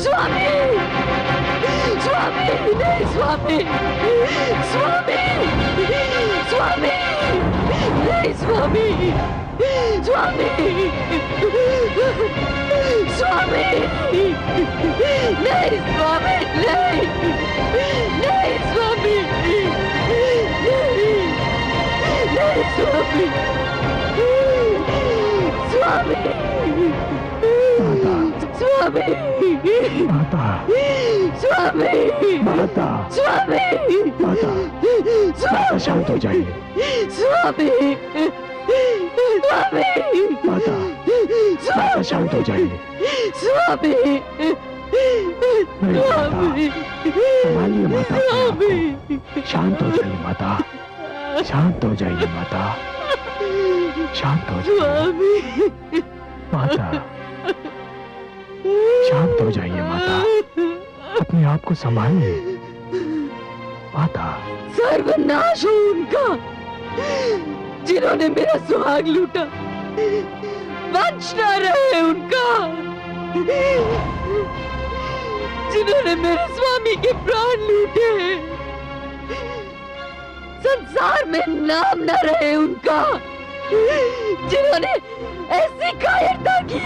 स्वामी, स्वामी, नहीं स्वामी, स्वामी, स्वामी, नहीं स्वामी, स्वामी, स्वामी, नहीं स्वामी, नहीं, नहीं स्वामी, नहीं, नहीं स्वामी, स्वामी, स्वामी, माता, स्वामी, माता, स्वामी, माता, माता शांत हो जाइए। स्वामी, स्वामी, माता, माता शांत हो जाइए। स्वामी, स्वामी, संभालिए माता अपने आप को। शांत हो जाइए माता, शांत हो जाइए माता, शांत हो जाइए माता, शांत हो जाइए माता, अपने आप को संभालिए माता। सर्वनाश हो उनका जिन्होंने मेरा सुहाग लूटा, वंश न रहे उनका जिन्होंने मेरे स्वामी के प्राण लूटे, संसार में नाम न रहे उनका जिन्होंने ऐसी कायरता की,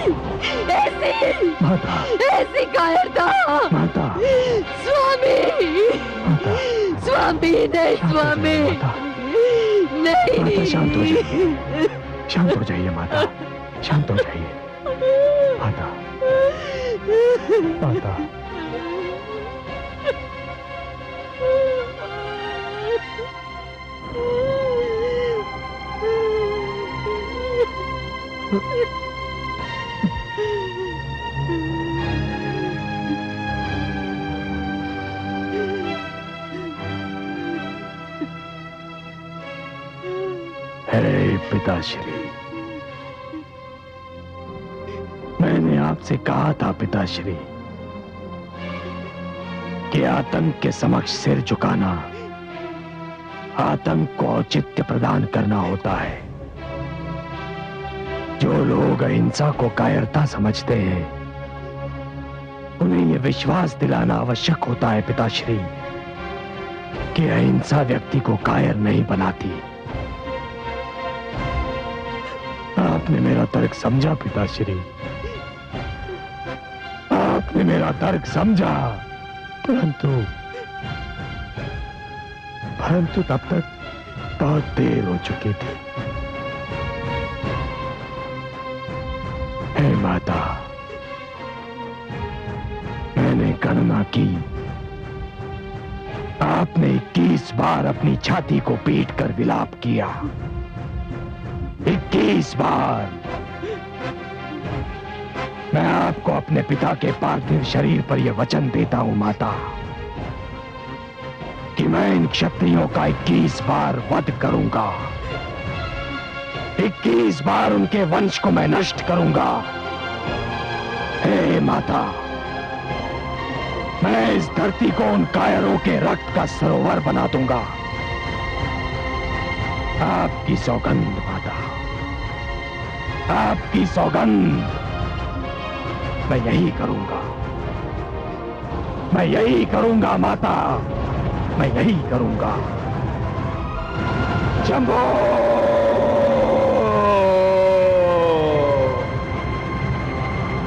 ऐसी माता, ऐसी कायरता। माता, स्वामी, माता, स्वामी, नहीं स्वामी, नहीं। माता शांत हो जाइए, शांत हो जाइए माता, शांत हो जाइए माता, माता। हे पिताश्री, मैंने आपसे कहा था पिताश्री कि आतंक के समक्ष सिर झुकाना आतंक को औचित्य प्रदान करना होता है। जो लोग अहिंसा को कायरता समझते हैं, उन्हें यह विश्वास दिलाना आवश्यक होता है पिताश्री कि अहिंसा व्यक्ति को कायर नहीं बनाती। आपने मेरा तर्क समझा पिताश्री, आपने मेरा तर्क समझा, परंतु तब तक बहुत देर हो चुकी थी। हे माता, मैंने गणना की, आपने 21 बार अपनी छाती को पीटकर विलाप किया। 21 बार। मैं आपको अपने पिता के पार्थिव शरीर पर यह वचन देता हूं माता कि मैं इन क्षत्रियों का 21 बार वध करूंगा। 21 बार उनके वंश को मैं नष्ट करूंगा। हे माता, मैं इस धरती को उन कायरों के रक्त का सरोवर बना दूंगा। आपकी सौगंध माता, आपकी सौगंध, मैं यही करूंगा, मैं यही करूंगा माता, मैं यही करूंगा। शंभो,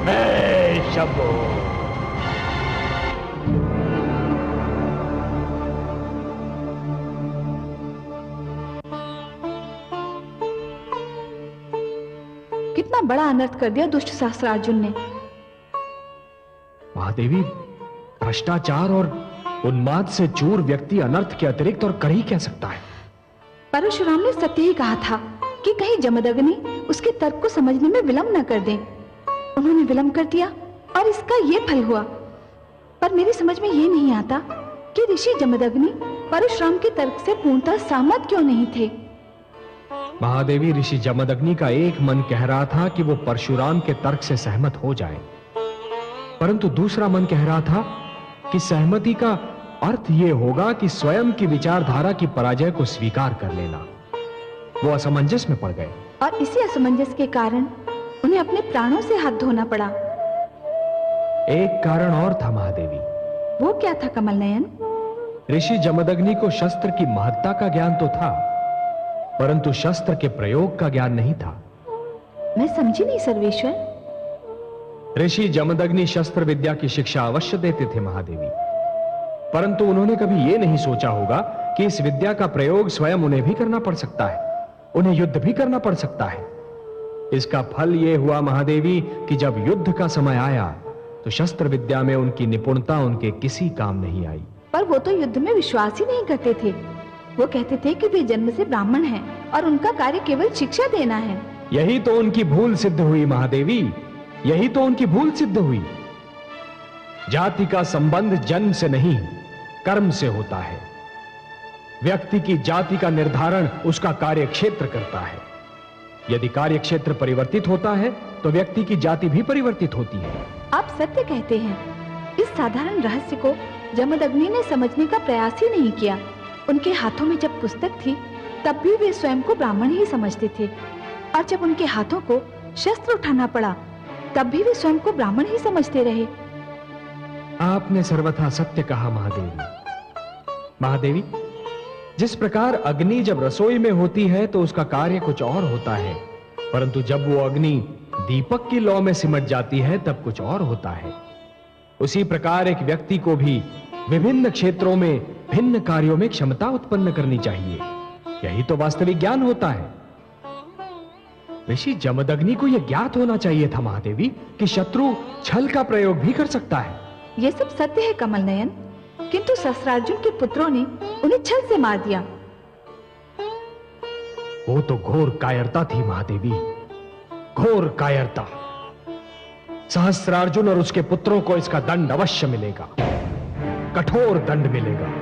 मैं शंभो। कितना बड़ा अनर्थ कर दिया दुष्ट सहस्त्रार्जुन ने। महादेवी, भ्रष्टाचार और उन्माद से चूर व्यक्ति अनर्थ के अतिरिक्त और कर ही क्या सकता है? परशुराम ने सत्य ही कहा था कि कहीं जमदग्नि उसके तर्क को समझने में विलंब न कर दें। उन्होंने विलंब कर दिया और इसका ये फल हुआ। पर मेरी समझ में ये नहीं आता कि ऋषि जमदग्नि परशुराम के तर्क से पूर्णतः सहमत क्यों नहीं थे। महादेवी, ऋषि जमदग्नि का एक मन कह रहा था कि वो परशुराम के तर्क से सहमत हो जाए, परंतु दूसरा मन कह रहा था कि सहमति का अर्थ यह होगा कि स्वयं की विचारधारा की पराजय को स्वीकार कर लेना। वो असमंजस में पड़ गए और इसी असमंजस के कारण उन्हें अपने प्राणों से हाथ धोना पड़ा। एक कारण और था महादेवी। वो क्या था कमल नयन? ऋषि जमदग्नि को शस्त्र की महत्ता का ज्ञान तो था, परंतु शस्त्र के प्रयोग का ज्ञान नहीं था। मैं समझी नहीं सर्वेश्वर। ऋषि जमदग्नि शस्त्र विद्या की शिक्षा अवश्य देते थे महादेवी, परंतु उन्होंने कभी यह नहीं सोचा होगा कि इस विद्या का प्रयोग स्वयं उन्हें भी करना पड़ सकता है, उन्हें युद्ध भी करना पड़ सकता है। इसका फल यह हुआ महादेवी कि जब युद्ध का समय आया तो शस्त्र विद्या में उनकी निपुणता उनके किसी काम नहीं आई। पर वो तो युद्ध में विश्वास ही नहीं करते थे। वो कहते थे कि वे जन्म से ब्राह्मण हैं और उनका कार्य केवल शिक्षा देना है। यही तो उनकी भूल सिद्ध हुई महादेवी, यही तो उनकी भूल सिद्ध हुई। जाति का संबंध जन्म से नहीं, कर्म से होता है। व्यक्ति की जाति का निर्धारण उसका कार्य क्षेत्र करता है। यदि कार्य क्षेत्र परिवर्तित होता है तो व्यक्ति की जाति भी परिवर्तित होती है। आप सत्य कहते हैं। इस साधारण रहस्य को जमदग्नि ने समझने का प्रयास ही नहीं किया। उनके हाथों में जब पुस्तक थी तब भी वे स्वयं को ब्राह्मण ही समझते थे, और जब उनके हाथों को शस्त्र उठाना पड़ा तब भी वे स्वयं को ब्राह्मण ही समझते रहे। आपने सर्वथा सत्य कहा महादेवी। महादेवी, जिस प्रकार अग्नि जब रसोई में होती है तो उसका कार्य कुछ और होता है, परंतु जब वो अग्नि दीपक की लौ में सिमट जाती है तब कुछ और होता है, उसी प्रकार एक व्यक्ति को भी विभिन्न क्षेत्रों में भिन्न कार्यों में क्षमता उत्पन्न करनी चाहिए। यही तो वास्तविक ज्ञान होता है। ऋषि जमदग्नि को यह ज्ञात होना चाहिए था महादेवी कि शत्रु छल का प्रयोग भी कर सकता है। ये सब सत्य है कमल नयन, किंतु सहस्रार्जुन के पुत्रों ने उन्हें छल से मार दिया। वो तो घोर कायरता थी महादेवी, घोर कायरता। सहस्रार्जुन और उसके पुत्रों को इसका दंड अवश्य मिलेगा, कठोर दंड मिलेगा।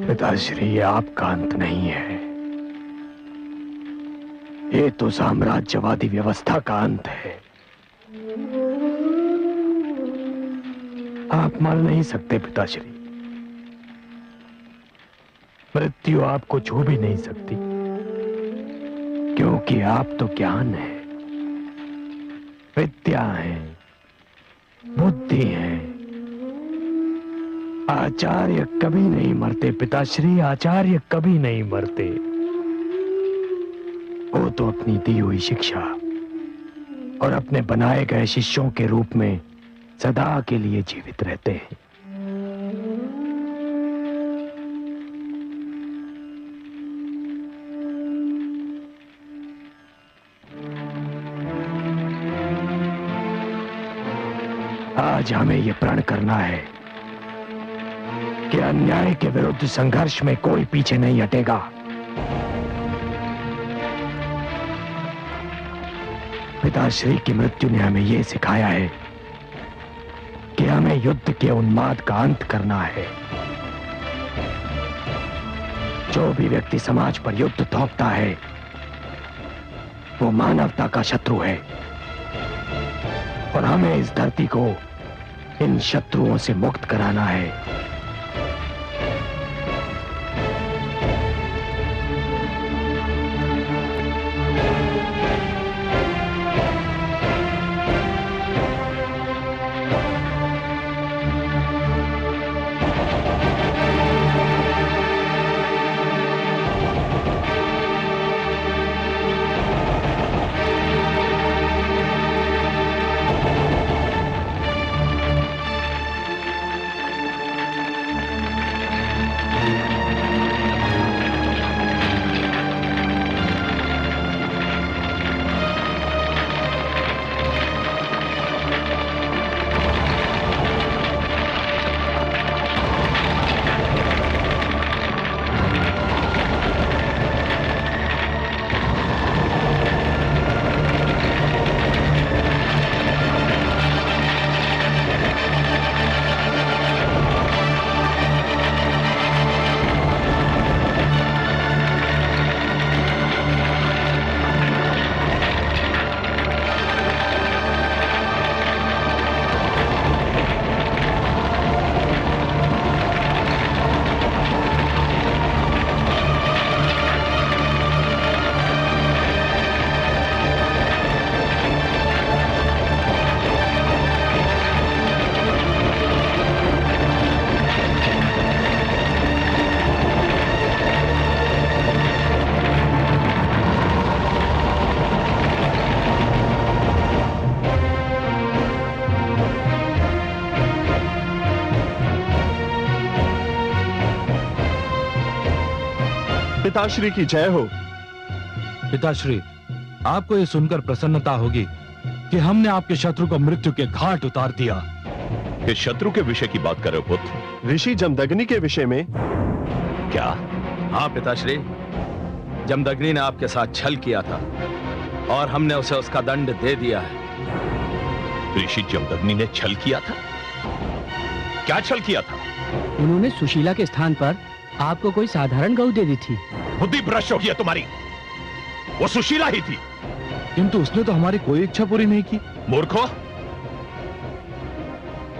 पिताश्री, ये आपका अंत नहीं है, ये तो साम्राज्यवादी व्यवस्था का अंत है। आप मर नहीं सकते पिताश्री, मृत्यु आपको छू भी नहीं सकती, क्योंकि आप तो ज्ञान है, विद्या है, बुद्धि है। आचार्य कभी नहीं मरते पिताश्री, आचार्य कभी नहीं मरते। वो तो अपनी दी हुई शिक्षा और अपने बनाए गए शिष्यों के रूप में सदा के लिए जीवित रहते हैं। आज हमें यह प्रण करना है कि अन्याय के विरुद्ध संघर्ष में कोई पीछे नहीं हटेगा। पिताश्री की मृत्यु ने हमें यह सिखाया है कि हमें युद्ध के उन्माद का अंत करना है। जो भी व्यक्ति समाज पर युद्ध थोपता है वो मानवता का शत्रु है, और हमें इस धरती को इन शत्रुओं से मुक्त कराना है। पिताश्री की जय हो। पिताश्री, आपको यह सुनकर प्रसन्नता होगी कि हमने आपके शत्रु को मृत्यु के घाट उतार दिया। इस शत्रु के विषय की बात कर रहे हो पुत्र? ऋषि जमदग्नि के विषय में। क्या? हाँ पिताश्री, जमदग्नि ने आपके साथ छल किया था और हमने उसे उसका दंड दे दिया है। ऋषि जमदग्नि ने छल किया था? क्या छल किया था? उन्होंने सुशीला के स्थान पर आपको कोई साधारण गऊ दे दी थी। बुद्धि भ्रष्ट हो गई है तुम्हारी। वो सुशीला ही थी। किंतु उसने तो हमारी कोई इच्छा पूरी नहीं की। मूर्खो,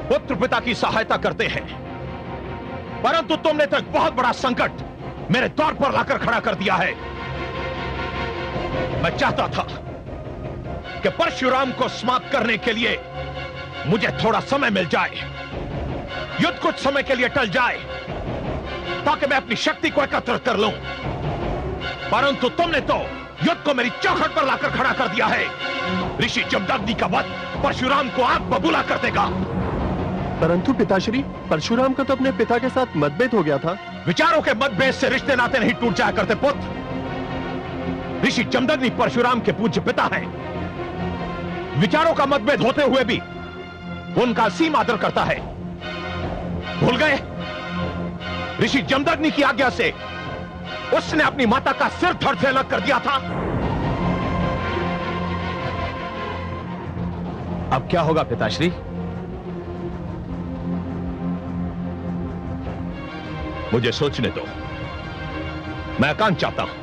पुत्र पिता की सहायता करते हैं, परंतु तुमने तो एक बहुत बड़ा संकट मेरे द्वार पर लाकर खड़ा कर दिया है। मैं चाहता था कि परशुराम को समाप्त करने के लिए मुझे थोड़ा समय मिल जाए, युद्ध कुछ समय के लिए टल जाए, ताकि मैं अपनी शक्ति को एकत्रित कर लूं, परंतु तुमने तो युद्ध को मेरी चौखट पर लाकर खड़ा कर दिया है। ऋषि जमदग्नि का वध परशुराम को आग बबूला कर देगा। परंतु पिताश्री, परशुराम का तो अपने पिता के साथ मतभेद हो गया था। विचारों के मतभेद से रिश्ते नाते नहीं टूट जाया करते पुत्र। ऋषि जमदग्नि परशुराम के पूज्य पिता हैं। विचारों का मतभेद होते हुए भी उनका सीम आदर करता है। भूल गए? ऋषि जमदग्नि की आज्ञा से उसने अपनी माता का सिर धड़ से अलग कर दिया था। अब क्या होगा पिताश्री? मुझे सोचने दो, मैं एकांत चाहता हूं।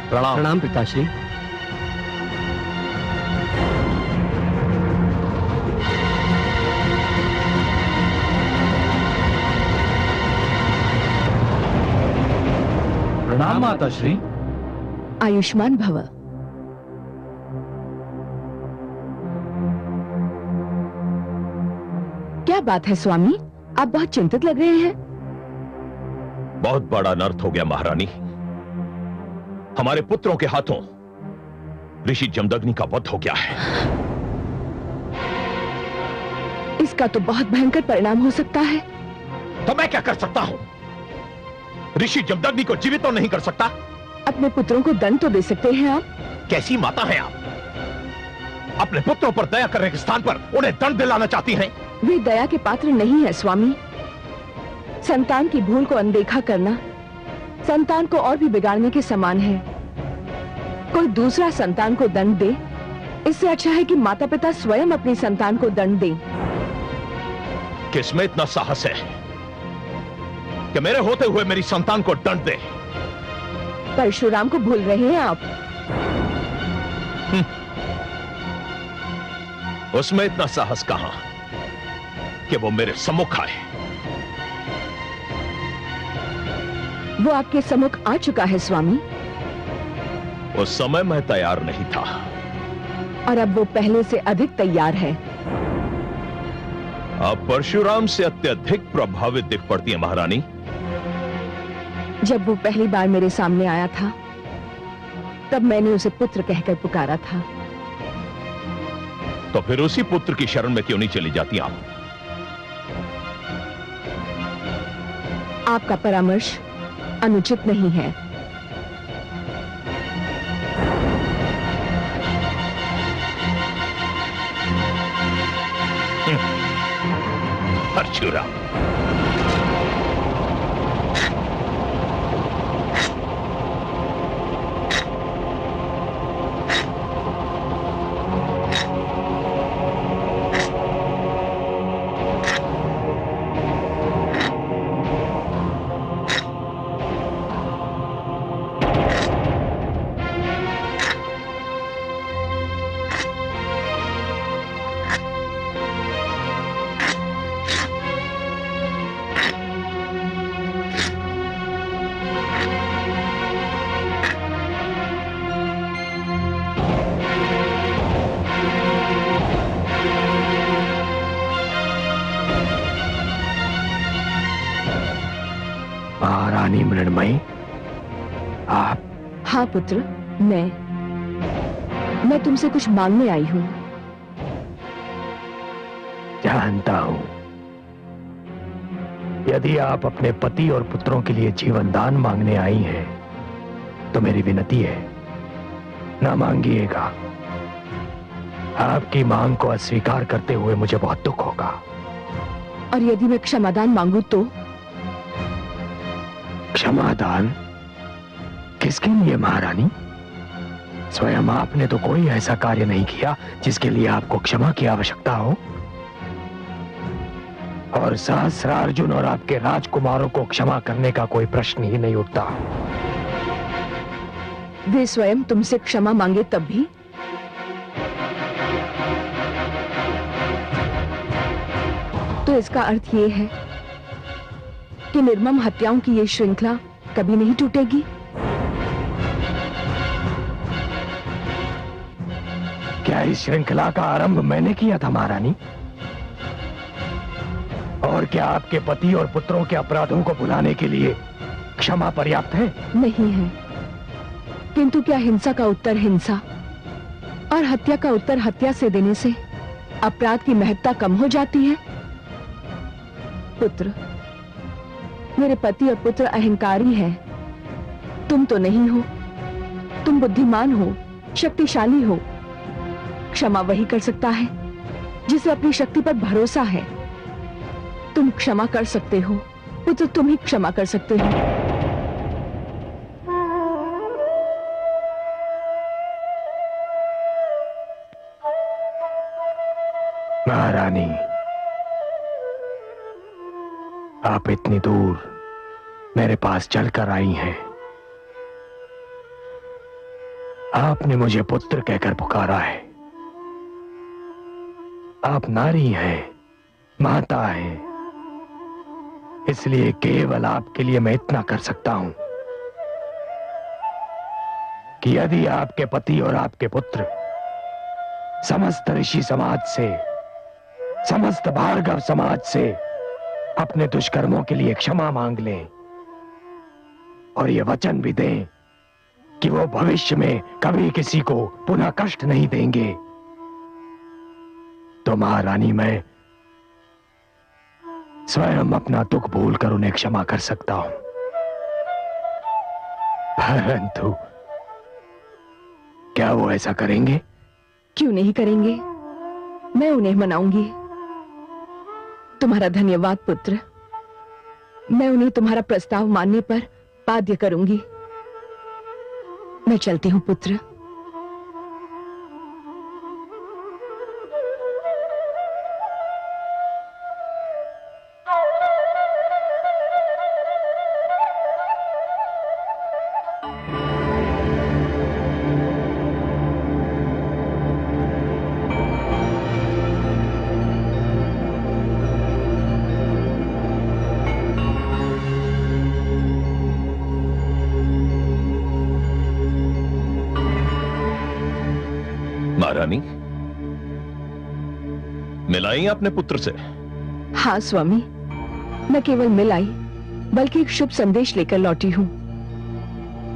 प्रणाम। प्रणाम पिताश्री। प्रणाम माताश्री। आयुष्मान भव। क्या बात है स्वामी, आप बहुत चिंतित लग रहे हैं। बहुत बड़ा अनर्थ हो गया महारानी। हमारे पुत्रों के हाथों ऋषि जमदग्नि का वध हो गया है। इसका तो बहुत भयंकर परिणाम हो सकता है। तो मैं क्या कर सकता हूं? ऋषि जमदग्नि को जीवित तो नहीं कर सकता। अपने पुत्रों को दंड तो दे सकते हैं आप। कैसी माता हैं आप? अपने पुत्रों पर दया करने के स्थान पर उन्हें दंड दिलाना चाहती हैं। वे दया के पात्र नहीं है स्वामी। संतान की भूल को अनदेखा करना संतान को और भी बिगाड़ने के समान है। कोई दूसरा संतान को दंड दे, इससे अच्छा है कि माता पिता स्वयं अपनी संतान को दंड दें। किसमें इतना साहस है कि मेरे होते हुए मेरी संतान को दंड दे? परशुराम को भूल रहे हैं आप। उसमें इतना साहस कहां कि वो मेरे सम्मुख आए। वो आपके सम्मुख आ चुका है स्वामी। उस समय मैं तैयार नहीं था और अब वो पहले से अधिक तैयार है। आप परशुराम से अत्यधिक प्रभावित दिख पड़ती है महारानी। जब वो पहली बार मेरे सामने आया था, तब मैंने उसे पुत्र कहकर पुकारा था। तो फिर उसी पुत्र की शरण में क्यों नहीं चली जाती आप? आपका परामर्श अनुचित नहीं है। परशुराम, महारानी मृण्मयी, आप? हाँ पुत्र, मैं तुमसे कुछ मांगने आई हूँ। जानता हूं, यदि आप अपने पति और पुत्रों के लिए जीवन दान मांगने आई हैं, तो मेरी विनती है, ना मांगिएगा। आपकी मांग को अस्वीकार करते हुए मुझे बहुत दुख होगा। और यदि मैं क्षमादान मांगू तो? क्षमादान किसके लिए महारानी? स्वयं आपने तो कोई ऐसा कार्य नहीं किया जिसके लिए आपको क्षमा की आवश्यकता हो। और सहस्रार्जुन और आपके राजकुमारों को क्षमा करने का कोई प्रश्न ही नहीं उठता। वे स्वयं तुमसे क्षमा मांगे तब भी? तो इसका अर्थ ये है कि निर्मम हत्याओं की ये श्रृंखला कभी नहीं टूटेगी। क्या इस श्रृंखला का आरंभ मैंने किया था महारानी? और क्या आपके पति और पुत्रों के अपराधों को भुलाने के लिए क्षमा पर्याप्त है? नहीं है, किंतु क्या हिंसा का उत्तर हिंसा और हत्या का उत्तर हत्या से देने से अपराध की महत्ता कम हो जाती है? पुत्र, मेरे पति और पुत्र अहंकारी हैं। तुम तो नहीं हो। तुम बुद्धिमान हो, शक्तिशाली हो। क्षमा वही कर सकता है जिसे अपनी शक्ति पर भरोसा है। तुम क्षमा कर सकते हो पुत्र, तुम ही क्षमा कर सकते हो। महारानी, आप इतनी दूर मेरे पास चलकर आई हैं। आपने मुझे पुत्र कहकर पुकारा है। आप नारी हैं, माता हैं, इसलिए केवल आपके लिए मैं इतना कर सकता हूं कि यदि आपके पति और आपके पुत्र समस्त ऋषि समाज से, समस्त भार्गव समाज से अपने दुष्कर्मों के लिए क्षमा मांग लें और ये वचन भी दें कि वो भविष्य में कभी किसी को पुनः कष्ट नहीं देंगे, तो महारानी मैं स्वयं अपना दुख भूलकर उन्हें क्षमा कर सकता हूं। परंतु क्या वो ऐसा करेंगे? क्यों नहीं करेंगे? मैं उन्हें मनाऊंगी। तुम्हारा धन्यवाद पुत्र। मैं उन्हें तुम्हारा प्रस्ताव मानने पर बाध्य करूंगी। मैं चलती हूं पुत्र। महारानी, मिलाई अपने पुत्र से? हाँ स्वामी, मैं केवल मिल आई बल्कि एक शुभ संदेश लेकर लौटी हूँ।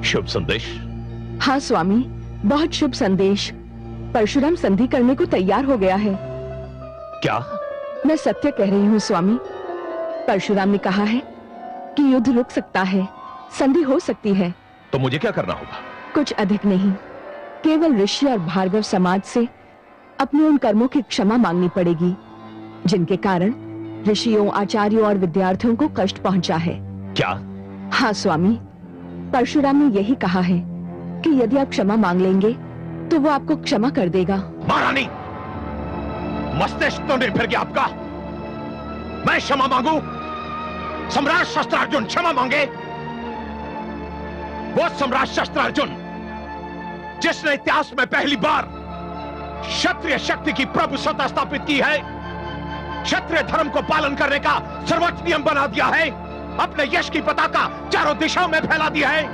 शुभ संदेश? हाँ स्वामी, बहुत शुभ संदेश। परशुराम संधि करने को तैयार हो गया है। क्या? मैं सत्य कह रही हूँ स्वामी। परशुराम ने कहा है कि युद्ध रुक सकता है, संधि हो सकती है। तो मुझे क्या करना होगा? कुछ अधिक नहीं, केवल ऋषि और भार्गव समाज से अपने उन कर्मों की क्षमा मांगनी पड़ेगी जिनके कारण ऋषियों, आचार्यों और विद्यार्थियों को कष्ट पहुंचा है। क्या? हाँ स्वामी, परशुराम ने यही कहा है कि यदि आप क्षमा मांग लेंगे तो वो आपको क्षमा कर देगा। महारानी, मस्तिष्क तो नहीं फिर गया आपका? मैं क्षमा मांगू? सम्राट शस्त्रार्जुन क्षमा मांगे? वो सम्राट शस्त्रार्जुन जिसने इतिहास में पहली बार क्षत्रिय शक्ति की प्रभु सत्ता स्थापित की है, क्षत्रिय धर्म को पालन करने का सर्वोच्च नियम बना दिया है, अपने यश की पताका चारों दिशाओं में फैला दिया है,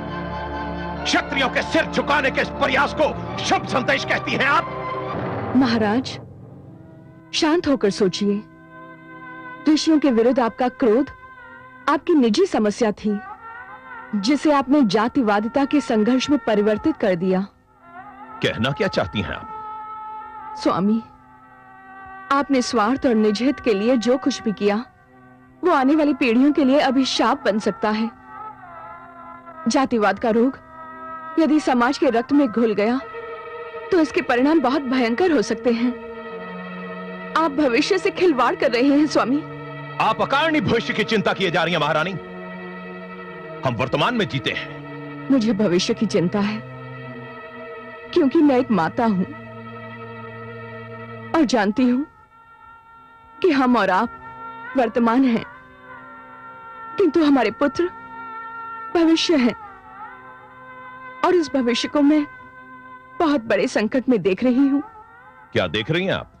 क्षत्रियों के सिर झुकाने के इस प्रयास को शुभ संदेश कहती हैं आप? महाराज, शांत होकर सोचिए। ऋषियों के विरुद्ध आपका क्रोध आपकी निजी समस्या थी जिसे आपने जातिवादिता के संघर्ष में परिवर्तित कर दिया। कहना क्या चाहती हैं आप? स्वामी, आपने स्वार्थ और निजहित के लिए जो कुछ भी किया वो आने वाली पीढ़ियों के लिए अभिशाप बन सकता है। जातिवाद का रोग यदि समाज के रक्त में घुल गया तो इसके परिणाम बहुत भयंकर हो सकते हैं। आप भविष्य से खिलवाड़ कर रहे हैं स्वामी। आप अकारणीय भविष्य की चिंता किए जा रही हैं महारानी। हम वर्तमान में जीते हैं। मुझे भविष्य की चिंता है क्योंकि मैं एक माता हूं और जानती हूं कि हम और आप वर्तमान हैं, किंतु हमारे पुत्र भविष्य हैं और इस भविष्य को मैं बहुत बड़े संकट में देख रही हूं। क्या देख रही हैं आप?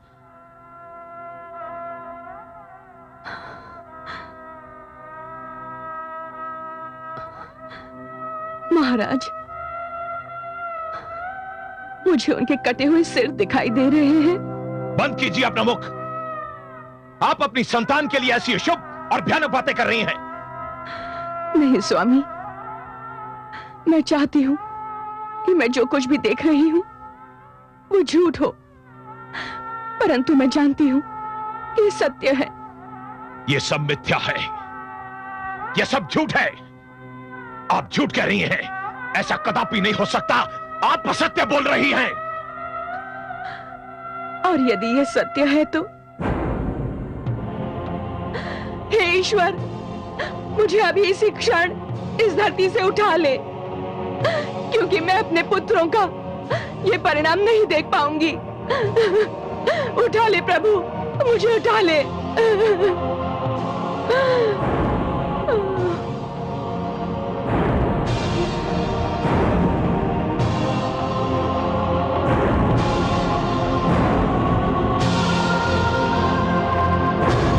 महाराज, मुझे उनके कटे हुए सिर दिखाई दे रहे हैं। बंद कीजिए अपना मुख। आप अपनी संतान के लिए ऐसी अशुभ और भयानक बातें कर रही हैं। नहीं स्वामी, मैं चाहती हूं कि मैं जो कुछ भी देख रही हूं वो झूठ हो, परंतु मैं जानती हूं कि ये सत्य है। ये सब मिथ्या है, ये सब झूठ है। आप झूठ कह रही हैं। ऐसा कदापि नहीं हो सकता। आप असत्य बोल रही हैं। और यदि यह सत्य है तो हे ईश्वर, मुझे अभी इसी क्षण इस धरती से उठा ले, क्योंकि मैं अपने पुत्रों का ये परिणाम नहीं देख पाऊंगी। उठा ले प्रभु, मुझे उठा ले।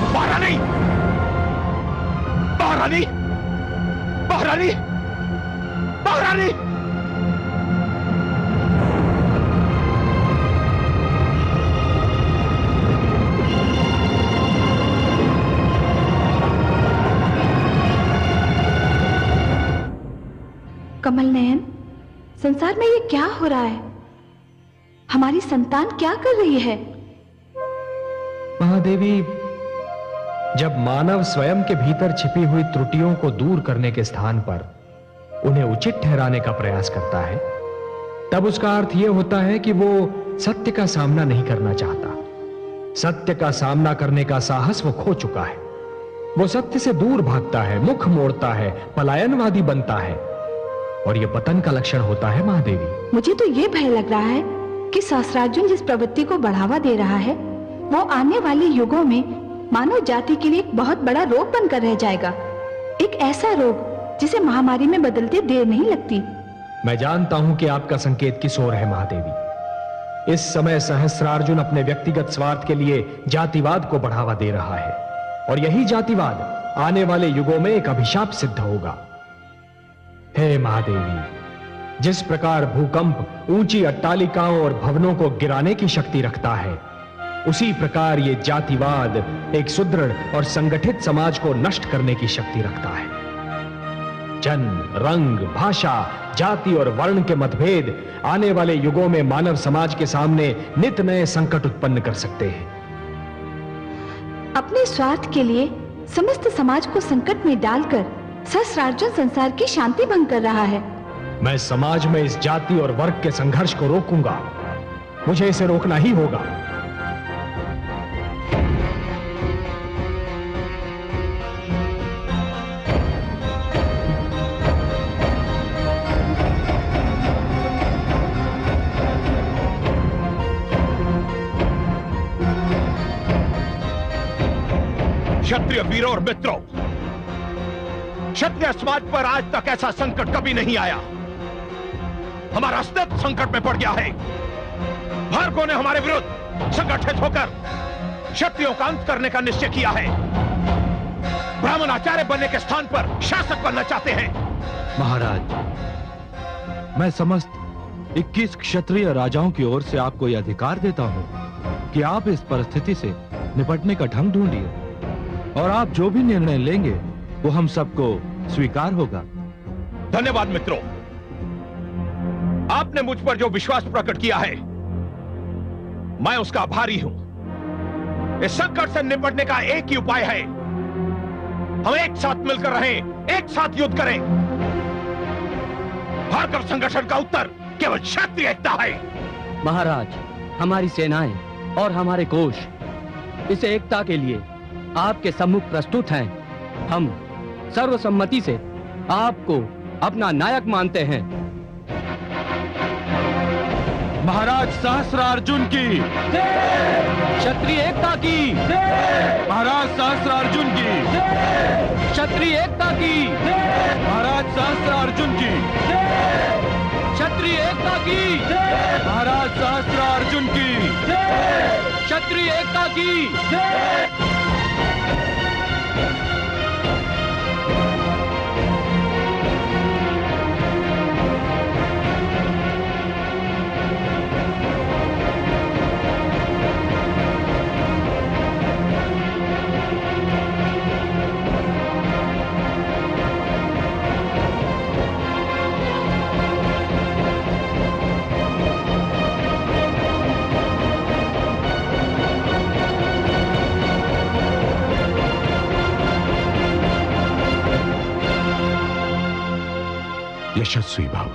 महारानी, महारानी, महारानी, महारानी। कमल नयन, संसार में ये क्या हो रहा है? हमारी संतान क्या कर रही है? महादेवी, जब मानव स्वयं के भीतर छिपी हुई त्रुटियों को दूर करने के स्थान पर उन्हें उचित ठहराने का प्रयास करता है, तब उसका अर्थ यह होता है कि वो सत्य का सामना नहीं करना चाहता। सत्य का सामना करने का साहस वो खो चुका है। वो सत्य से दूर भागता है, मुख मोड़ता है, पलायनवादी बनता है, और यह पतन का लक्षण होता है महादेवी। मुझे तो ये भय लग रहा है कि सहस्रार्जुन जिस प्रवृत्ति को बढ़ावा दे रहा है वो आने वाले युगों में मानव जाति के लिए एक बहुत बड़ा रोग बनकर रह जाएगा। एक ऐसा रोग जिसे महामारी में बदलते देर नहीं लगती। मैं जानता हूं कि आपका संकेत किस ओर है महादेवी। इस समय सहस्रार्जुन अपने व्यक्तिगत स्वार्थ के लिए जातिवाद को बढ़ावा दे रहा है, और यही जातिवाद आने वाले युगों में एक अभिशाप सिद्ध होगा। हे महादेवी, जिस प्रकार भूकंप ऊंची अट्टालिकाओं और भवनों को गिराने की शक्ति रखता है, उसी प्रकार ये जातिवाद एक सुदृढ़ और संगठित समाज को नष्ट करने की शक्ति रखता है। जन्म, रंग, भाषा, जाति और वर्ण के मतभेद आने वाले युगों में मानव समाज के सामने नित नए संकट उत्पन्न कर सकते हैं। अपने स्वार्थ के लिए समस्त समाज को संकट में डालकर सहस्रार्जुन संसार की शांति भंग कर रहा है। मैं समाज में इस जाति और वर्ग के संघर्ष को रोकूंगा। मुझे इसे रोकना ही होगा। क्षत्रिय वीरों और मित्रों, क्षत्रिय समाज पर आज तक ऐसा संकट कभी नहीं आया। हमारा अस्तित्व संकट में पड़ गया है। भार्गव ने हमारे विरुद्ध संगठित होकर क्षत्रियों का अंत करने का निश्चय किया है। ब्राह्मण आचार्य बनने के स्थान पर शासक बनना चाहते हैं। महाराज, मैं समस्त 21 क्षत्रिय राजाओं की ओर से आपको यह अधिकार देता हूं कि आप इस परिस्थिति से निपटने का ढंग ढूंढिए, और आप जो भी निर्णय लेंगे वो हम सबको स्वीकार होगा। धन्यवाद मित्रों, आपने मुझ पर जो विश्वास प्रकट किया है, मैं उसका आभारी हूं। इस संकट से निपटने का एक ही उपाय है हम एक साथ मिलकर रहें, एक साथ युद्ध करें। भार्गव संगठन का उत्तर केवल क्षत्रिय एकता है। महाराज, हमारी सेनाएं और हमारे कोष इस एकता के लिए आपके सम्मुख प्रस्तुत हैं। हम सर्वसम्मति से आपको अपना नायक मानते हैं। महाराज सहस्त्रार्जुन की, क्षत्रिय एकता की, महाराज सहस्त्रार्जुन की, क्षत्रिय एकता की, महाराज सहस्त्रार्जुन की, क्षत्रिय एकता की, महाराज सहस्त्रार्जुन की, क्षत्रिय एकता की। यशस्वी भव।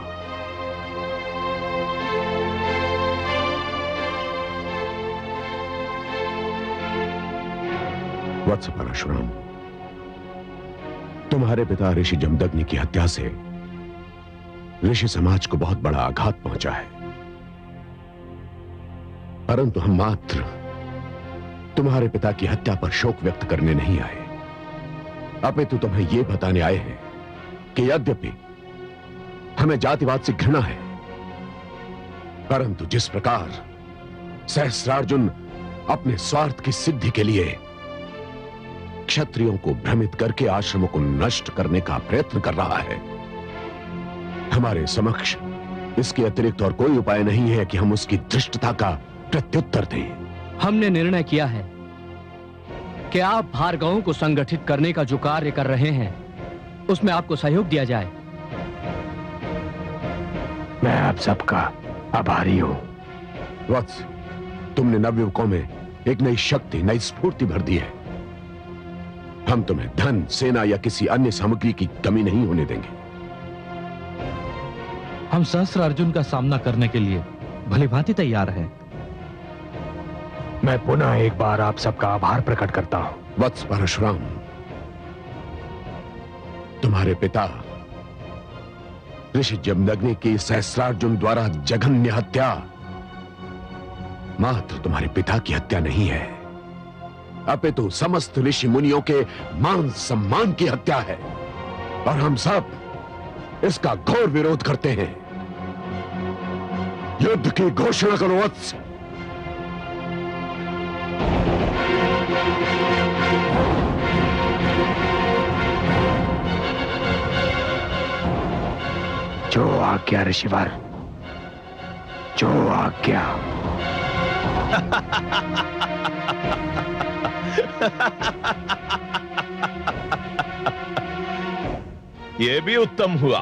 वत्स परशुराम, तुम्हारे पिता ऋषि जमदग्नि की हत्या से ऋषि समाज को बहुत बड़ा आघात पहुंचा है, परंतु हम मात्र तुम्हारे पिता की हत्या पर शोक व्यक्त करने नहीं आए, अपितु तुम्हें यह बताने आए हैं कि यद्यपि हमें जातिवाद से घृणा है, परंतु जिस प्रकार सहस्त्रार्जुन अपने स्वार्थ की सिद्धि के लिए क्षत्रियों को भ्रमित करके आश्रमों को नष्ट करने का प्रयत्न कर रहा है, हमारे समक्ष इसके अतिरिक्त और कोई उपाय नहीं है कि हम उसकी धृष्टता का प्रत्युत्तर दें। हमने निर्णय किया है कि आप भार्गवों को संगठित करने का जो कार्य कर रहे हैं उसमें आपको सहयोग दिया जाए। मैं आप सबका आभारी हूं। वत्स, तुमने नवयुवकों में एक नई शक्ति, नई स्फूर्ति भर दी है। हम तुम्हें धन, सेना या किसी अन्य सामग्री की कमी नहीं होने देंगे। हम सहस्त्रार्जुन का सामना करने के लिए भलीभांति तैयार हैं। मैं पुनः एक बार आप सबका आभार प्रकट करता हूं। वत्स परशुराम, तुम्हारे पिता ऋषि जमदग्नि की सहस्त्रार्जुन द्वारा जघन्य हत्या मात्र तुम्हारे पिता की हत्या नहीं है, अपितु समस्त ऋषि मुनियों के मान सम्मान की हत्या है, और हम सब इसका घोर विरोध करते हैं। युद्ध की घोषणा करो वत्स। जो आज्ञा ऋषिवर, जो आज्ञा। यह भी उत्तम हुआ।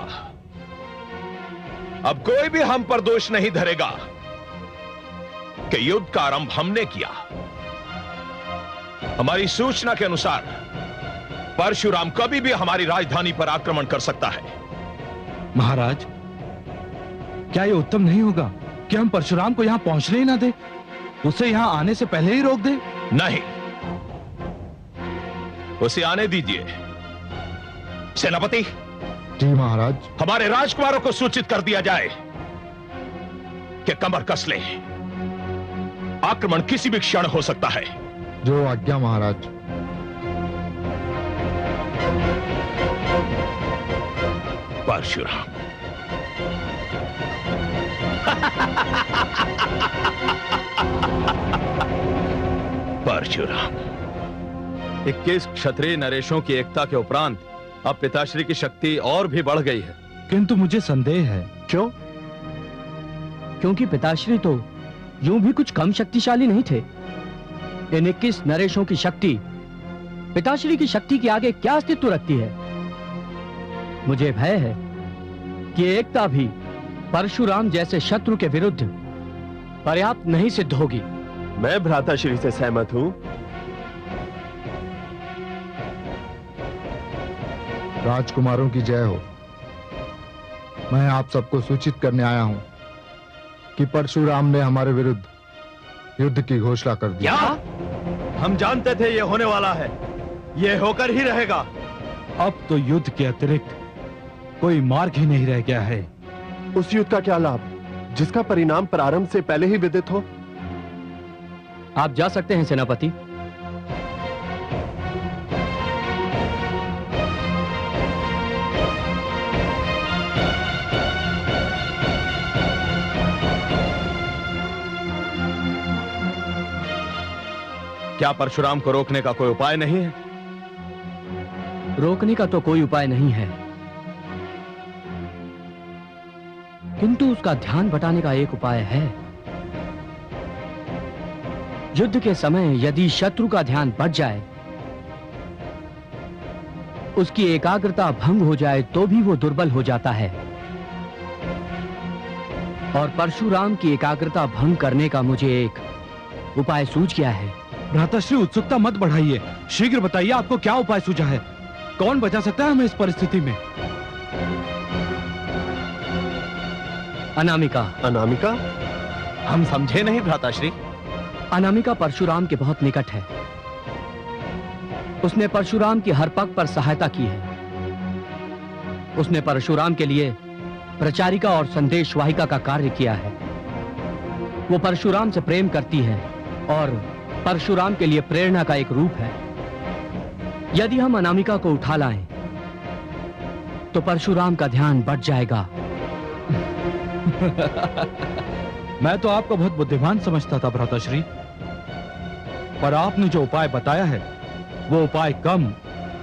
अब कोई भी हम पर दोष नहीं धरेगा कि युद्ध का आरंभ हमने किया। हमारी सूचना के अनुसार परशुराम कभी भी हमारी राजधानी पर आक्रमण कर सकता है। महाराज, क्या यह उत्तम नहीं होगा कि हम परशुराम को यहां पहुंचने ही ना दे, उसे यहां आने से पहले ही रोक दे? नहीं, उसे आने दीजिए। सेनापति जी महाराज। हमारे राजकुमारों को सूचित कर दिया जाए कि कमर कस ले, आक्रमण किसी भी क्षण हो सकता है। जो आज्ञा महाराज। परशुराम परशुराम 21 क्षत्रिय नरेशों की एकता के उपरांत अब पिताश्री की शक्ति और भी बढ़ गई है। किंतु मुझे संदेह है। क्यों? क्योंकि पिताश्री तो यूं भी कुछ कम शक्तिशाली नहीं थे। इन 21 नरेशों की शक्ति पिताश्री की शक्ति के आगे क्या अस्तित्व रखती है? मुझे भय है कि एकता भी परशुराम जैसे शत्रु के विरुद्ध पर्याप्त नहीं सिद्ध होगी। मैं भ्राताश्री से सहमत हूं। राजकुमारों की जय हो। मैं आप सबको सूचित करने आया हूं कि परशुराम ने हमारे विरुद्ध युद्ध की घोषणा कर दी। क्या? हम जानते थे ये होने वाला है, ये होकर ही रहेगा। अब तो युद्ध के अतिरिक्त कोई मार्ग ही नहीं रह गया है। उस युद्ध का क्या लाभ जिसका परिणाम प्रारंभ से पहले ही विदित हो? आप जा सकते हैं सेनापति। क्या परशुराम को रोकने का कोई उपाय नहीं है? रोकने का तो कोई उपाय नहीं है, किंतु उसका ध्यान बटाने का एक उपाय है। युद्ध के समय यदि शत्रु का ध्यान बट जाए, उसकी एकाग्रता भंग हो जाए, तो भी वो दुर्बल हो जाता है। और परशुराम की एकाग्रता भंग करने का मुझे एक उपाय सूझ गया है। भ्राताश्री, उत्सुकता मत बढ़ाइए, शीघ्र बताइए आपको क्या उपाय सूझा है। कौन बचा सकता है हमें इस परिस्थिति में? अनामिका। अनामिका? हम समझे नहीं भ्राताश्री। अनामिका परशुराम के बहुत निकट है। उसने परशुराम की हर पग पर सहायता की है। उसने परशुराम के लिए प्रचारिका और संदेशवाहिका का कार्य किया है। वो परशुराम से प्रेम करती है और परशुराम के लिए प्रेरणा का एक रूप है। यदि हम अनामिका को उठा लाएं, तो परशुराम का ध्यान बढ़ जाएगा। मैं तो आपको बहुत बुद्धिमान समझता था भ्राताश्री, पर आपने जो उपाय बताया है वो उपाय कम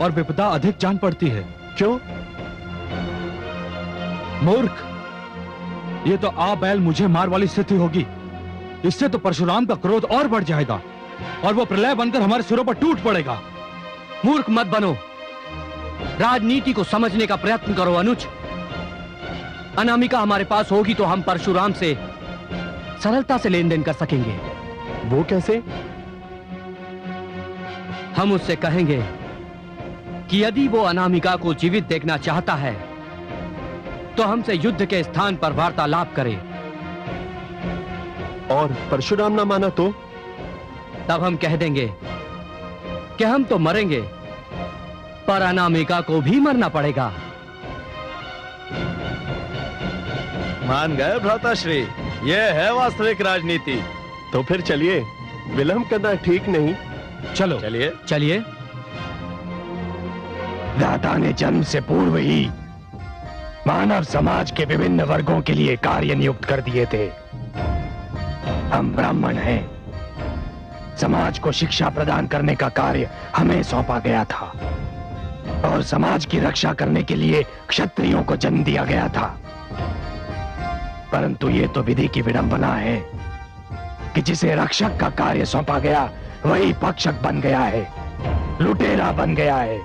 और विपदा अधिक जान पड़ती है। क्यों? मूर्ख, ये तो आ बैल मुझे मार वाली स्थिति होगी। इससे तो परशुराम का क्रोध और बढ़ जाएगा और वो प्रलय बनकर हमारे सिरों पर टूट पड़ेगा। मूर्ख मत बनो, राजनीति को समझने का प्रयत्न करो अनुज। अनामिका हमारे पास होगी तो हम परशुराम से सरलता से लेन देन कर सकेंगे। वो कैसे? हम उससे कहेंगे कि यदि वो अनामिका को जीवित देखना चाहता है तो हमसे युद्ध के स्थान पर वार्तालाप करे। और परशुराम ना माना तो? तब हम कह देंगे कि हम तो मरेंगे, पर अनामिका को भी मरना पड़ेगा। मान गए भ्राताश्री, ये है वास्तविक राजनीति। तो फिर चलिए, विलंब करना ठीक नहीं। चलो चलिए चलिए। दाता ने जन्म से पूर्व ही मानव समाज के विभिन्न वर्गों के लिए कार्य नियुक्त कर दिए थे। हम ब्राह्मण हैं, समाज को शिक्षा प्रदान करने का कार्य हमें सौंपा गया था और समाज की रक्षा करने के लिए क्षत्रियों को जन्म दिया गया था। परंतु ये तो विधि की विडंबना है कि जिसे रक्षक का कार्य सौंपा गया वही पक्षक बन गया है, लुटेरा बन गया है।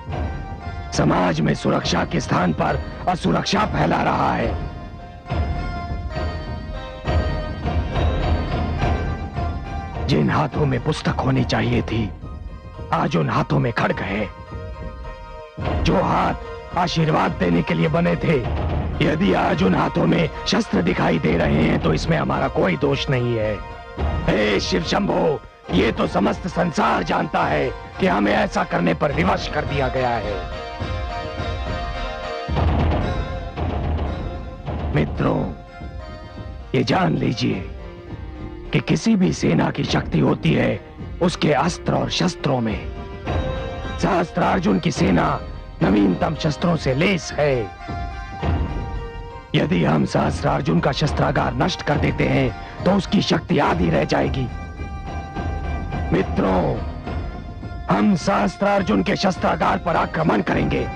समाज में सुरक्षा के स्थान पर असुरक्षा फैला रहा है। जिन हाथों में पुस्तक होनी चाहिए थी, आज उन हाथों में खड्ग है। जो हाथ आशीर्वाद देने के लिए बने थे, यदि आज उन हाथों में शस्त्र दिखाई दे रहे हैं तो इसमें हमारा कोई दोष नहीं है। हे शिव शंभो, ये तो समस्त संसार जानता है कि हमें ऐसा करने पर विवश कर दिया गया है। मित्रों, ये जान लीजिए कि किसी भी सेना की शक्ति होती है उसके अस्त्र और शस्त्रों में। सहस्त्रार्जुन की सेना नवीनतम शस्त्रों से लेस है। यदि हम सहस्त्रार्जुन का शस्त्रागार नष्ट कर देते हैं तो उसकी शक्ति आधी रह जाएगी। मित्रों, हम सहस्त्रार्जुन के शस्त्रागार पर आक्रमण करेंगे,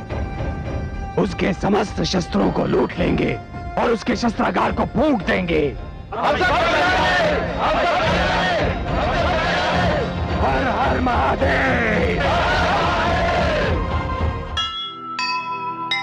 उसके समस्त शस्त्रों को लूट लेंगे और उसके शस्त्रागार को फूंक देंगे। हर हर महादेव।